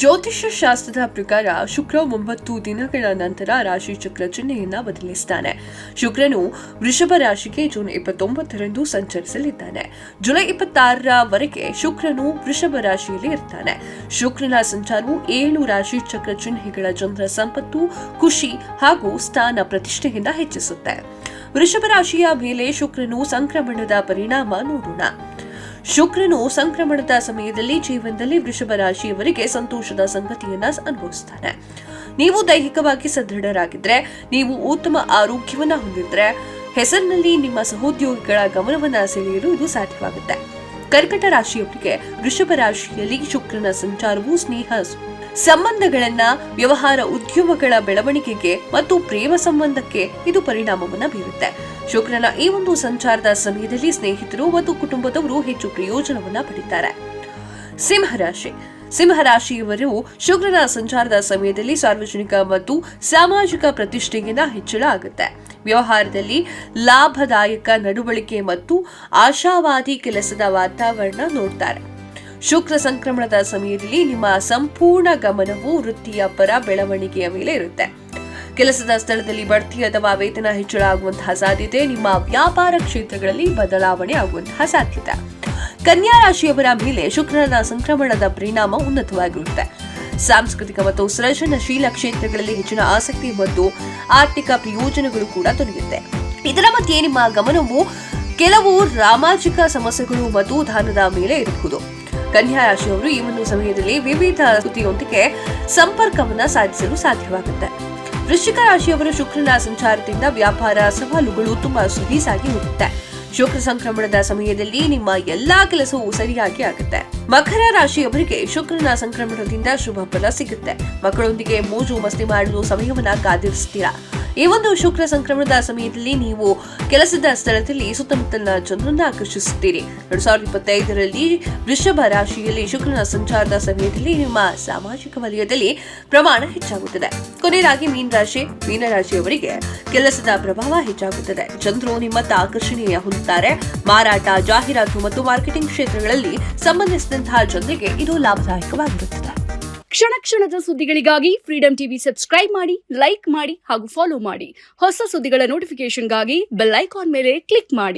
ಜ್ಯೋತಿಷ್ಯ ಶಾಸ್ತ್ರದ ಪ್ರಕಾರ ಶುಕ್ರ 9 ದಿನಗಳ ನಂತರ ರಾಶಿ ಚಕ್ರ ಚಿಹ್ನೆಯನ್ನ ಬದಲಿಸುತ್ತಾನೆ. ಶುಕ್ರನು ವೃಷಭ ರಾಶಿಗೆ ಜೂನ್ 29ರಂದು ಸಂಚರಿಸಲಿದ್ದಾನೆ. ಜುಲೈ 26ರವರೆಗೆ ಶುಕ್ರನು ವೃಷಭ ರಾಶಿಯಲ್ಲಿ ಇರ್ತಾನೆ. ಶುಕ್ರನ ಸಂಚಾರವು 7 ರಾಶಿ ಚಕ್ರ ಚಿಹ್ನೆಗಳ ಜನರ ಸಂಪತ್ತು, ಖುಷಿ ಹಾಗೂ ಸ್ಥಾನ ಪ್ರತಿಷ್ಠೆಯಿಂದ ಹೆಚ್ಚಿಸುತ್ತೆ. ವೃಷಭ ರಾಶಿಯ ಮೇಲೆ ಶುಕ್ರನು ಸಂಕ್ರಮಣದ ಪರಿಣಾಮ ನೋಡೋಣ. ಶುಕ್ರನು ಸಂಕ್ರಮಣದ ಸಮಯದಲ್ಲಿ ಜೀವನದಲ್ಲಿ ವೃಷಭ ರಾಶಿಯವರಿಗೆ ಸಂತೋಷದ ಸಂಗತಿಯನ್ನ ಅನುಭವಿಸುತ್ತಾನೆ. ನೀವು ದೈಹಿಕವಾಗಿ ಸದೃಢರಾಗಿದ್ರೆ, ನೀವು ಉತ್ತಮ ಆರೋಗ್ಯವನ್ನ ಹೊಂದಿದ್ರೆ, ಹೆಸರಿನಲ್ಲಿ ನಿಮ್ಮ ಸಹೋದ್ಯೋಗಿಗಳ ಗಮನವನ್ನ ಸೆಳೆಯಲು ಇದು ಸಾಧ್ಯವಾಗುತ್ತೆ. ಕರ್ಕಟ ರಾಶಿಯವರಿಗೆ ವೃಷಭ ರಾಶಿಯಲ್ಲಿ ಶುಕ್ರನ ಸಂಚಾರವು ಸ್ನೇಹ ಸಂಬಂಧಗಳನ್ನ, ವ್ಯವಹಾರ ಉದ್ಯಮಗಳ ಬೆಳವಣಿಗೆಗೆ ಮತ್ತು ಪ್ರೇಮ ಸಂಬಂಧಕ್ಕೆ ಇದು ಪರಿಣಾಮವನ್ನ ಬೀರುತ್ತೆ. ಶುಕ್ರನ ಈ ಒಂದು ಸಂಚಾರದ ಸಮಯದಲ್ಲಿ ಸ್ನೇಹಿತರು ಮತ್ತು ಕುಟುಂಬದವರು ಹೆಚ್ಚು ಪ್ರಯೋಜನವನ್ನ ಪಡೆಯುತ್ತಾರೆ. ಸಿಂಹರಾಶಿಯವರು ಶುಕ್ರನ ಸಂಚಾರದ ಸಮಯದಲ್ಲಿ ಸಾರ್ವಜನಿಕ ಮತ್ತು ಸಾಮಾಜಿಕ ಪ್ರತಿಷ್ಠೆಗಿಂತ ಹೆಚ್ಚಳ ಆಗುತ್ತೆ. ವ್ಯವಹಾರದಲ್ಲಿ ಲಾಭದಾಯಕ ನಡವಳಿಕೆ ಮತ್ತು ಆಶಾವಾದಿ ಕೆಲಸದ ವಾತಾವರಣ ನೋಡ್ತಾರೆ. ಶುಕ್ರ ಸಂಕ್ರಮಣದ ಸಮಯದಲ್ಲಿ ನಿಮ್ಮ ಸಂಪೂರ್ಣ ಗಮನವು ವೃತ್ತಿಯ ಪರ ಬೆಳವಣಿಗೆಯ ಮೇಲೆ ಇರುತ್ತೆ. ಕೆಲಸದ ಸ್ಥಳದಲ್ಲಿ ಬಡ್ತಿ ಅಥವಾ ವೇತನ ಹೆಚ್ಚಳ ಆಗುವಂತಹ ಸಾಧ್ಯತೆ, ನಿಮ್ಮ ವ್ಯಾಪಾರ ಕ್ಷೇತ್ರಗಳಲ್ಲಿ ಬದಲಾವಣೆ ಆಗುವಂತಹ ಸಾಧ್ಯತೆ. ಕನ್ಯಾ ರಾಶಿಯವರ ಮೇಲೆ ಶುಕ್ರನ ಸಂಕ್ರಮಣದ ಪರಿಣಾಮ ಉನ್ನತವಾಗಿರುತ್ತೆ. ಸಾಂಸ್ಕೃತಿಕ ಮತ್ತು ಸೃಜನಶೀಲ ಕ್ಷೇತ್ರಗಳಲ್ಲಿ ಹೆಚ್ಚಿನ ಆಸಕ್ತಿ ಮತ್ತು ಆರ್ಥಿಕ ಪ್ರಯೋಜನಗಳು ಕೂಡ ದೊರೆಯುತ್ತೆ. ಇದರ ಮಧ್ಯೆ ನಿಮ್ಮ ಗಮನವು ಕೆಲವು ಸಾಮಾಜಿಕ ಸಮಸ್ಯೆಗಳು ಮತ್ತು ದಾನದ ಮೇಲೆ ಇರಬಹುದು. ಕನ್ಯಾ ರಾಶಿಯವರು ಈ ಒಂದು ಸಮಯದಲ್ಲಿ ವಿವಿಧ ಸ್ಥಿತಿಯೊಂದಿಗೆ ಸಂಪರ್ಕವನ್ನ ಸಾಧಿಸಲು ಸಾಧ್ಯವಾಗುತ್ತೆ. ವೃಶ್ಚಿಕ ರಾಶಿಯವರು ಶುಕ್ರನ ಸಂಚಾರದಿಂದ ವ್ಯಾಪಾರ ಸವಾಲುಗಳು ತುಂಬಾ ಸಲೀಸಾಗಿ ಹೋಗುತ್ತೆ. ಶುಕ್ರ ಸಂಕ್ರಮಣದ ಸಮಯದಲ್ಲಿ ನಿಮ್ಮ ಎಲ್ಲಾ ಕೆಲಸವೂ ಸರಿಯಾಗಿ ಆಗುತ್ತೆ. ಮಕರ ರಾಶಿಯವರಿಗೆ ಶುಕ್ರನ ಸಂಕ್ರಮಣದಿಂದ ಶುಭ ಫಲ ಸಿಗುತ್ತೆ. ಮಕ್ಕಳೊಂದಿಗೆ ಮೋಜು ಮಸ್ತಿ ಮಾಡಲು ಸಮಯವನ್ನ ಕಾದಿರಿಸ್ತೀರಾ. ಈ ಒಂದು ಶುಕ್ರ ಸಂಕ್ರಮಣದ ಸಮಯದಲ್ಲಿ ನೀವು ಕೆಲಸದ ಸ್ಥಳದಲ್ಲಿ ಸುತ್ತಮುತ್ತಲಿನ ಜನರನ್ನು ಆಕರ್ಷಿಸುತ್ತೀರಿ. 2025ರಲ್ಲಿ ವೃಷಭ ರಾಶಿಯಲ್ಲಿ ಶುಕ್ರನ ಸಂಚಾರದ ಸಮಯದಲ್ಲಿ ನಿಮ್ಮ ಸಾಮಾಜಿಕ ವಲಯದಲ್ಲಿ ಪ್ರಮಾಣ ಹೆಚ್ಚಾಗುತ್ತದೆ. ಕೊನೆಯದಾಗಿ ಮೀನರಾಶಿಯವರಿಗೆ ಕೆಲಸದ ಪ್ರಭಾವ ಹೆಚ್ಚಾಗುತ್ತದೆ. ಜನರು ನಿಮ್ಮತ್ತ ಆಕರ್ಷಣೀಯ ಹೊಂದುತ್ತಾರೆ. ಮಾರಾಟ, ಜಾಹೀರಾತು ಮತ್ತು ಮಾರ್ಕೆಟಿಂಗ್ ಕ್ಷೇತ್ರಗಳಲ್ಲಿ ಸಂಬಂಧಿಸಿದಂತಹ ಜನರಿಗೆ ಇದು ಲಾಭದಾಯಕವಾಗಿರುತ್ತದೆ. ಕ್ಷಣ ಕ್ಷಣದ ಸುದ್ದಿಗಳಿಗಾಗಿ ಫ್ರೀಡಂ ಟಿವಿ ಸಬ್ಸ್ಕ್ರೈಬ್ ಮಾಡಿ, ಲೈಕ್ ಮಾಡಿ ಹಾಗೂ ಫಾಲೋ ಮಾಡಿ. ಹೊಸ ಸುದ್ದಿಗಳ ನೋಟಿಫಿಕೇಶನ್ಗಾಗಿ ಬೆಲ್ ಐಕಾನ್ ಮೇಲೆ ಕ್ಲಿಕ್ ಮಾಡಿ.